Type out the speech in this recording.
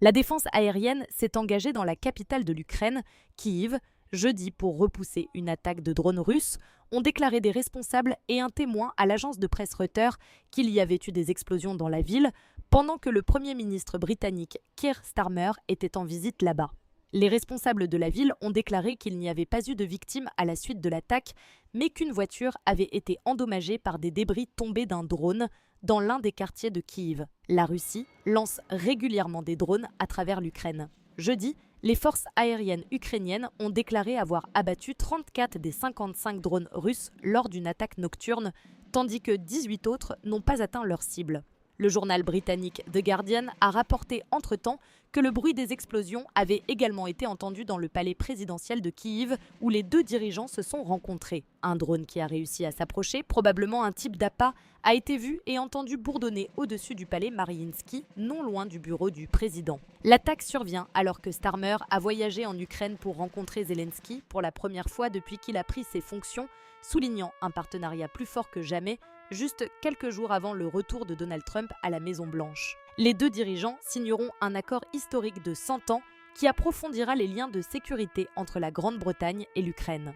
La défense aérienne s'est engagée dans la capitale de l'Ukraine, Kiev, jeudi pour repousser une attaque de drones russes, ont déclaré des responsables et un témoin à l'agence de presse Reuters qu'il y avait eu des explosions dans la ville pendant que le Premier ministre britannique Keir Starmer était en visite là-bas. Les responsables de la ville ont déclaré qu'il n'y avait pas eu de victimes à la suite de l'attaque, mais qu'une voiture avait été endommagée par des débris tombés d'un drone dans l'un des quartiers de Kiev. La Russie lance régulièrement des drones à travers l'Ukraine. Jeudi, les forces aériennes ukrainiennes ont déclaré avoir abattu 34 des 55 drones russes lors d'une attaque nocturne, tandis que 18 autres n'ont pas atteint leur cible. Le journal britannique The Guardian a rapporté entre-temps que le bruit des explosions avait également été entendu dans le palais présidentiel de Kiev, où les deux dirigeants se sont rencontrés. Un drone qui a réussi à s'approcher, probablement un type d'appât, a été vu et entendu bourdonner au-dessus du palais Mariinsky, non loin du bureau du président. L'attaque survient alors que Starmer a voyagé en Ukraine pour rencontrer Zelensky pour la première fois depuis qu'il a pris ses fonctions, soulignant un partenariat plus fort que jamais, juste quelques jours avant le retour de Donald Trump à la Maison-Blanche. Les deux dirigeants signeront un accord historique de 100 ans qui approfondira les liens de sécurité entre la Grande-Bretagne et l'Ukraine.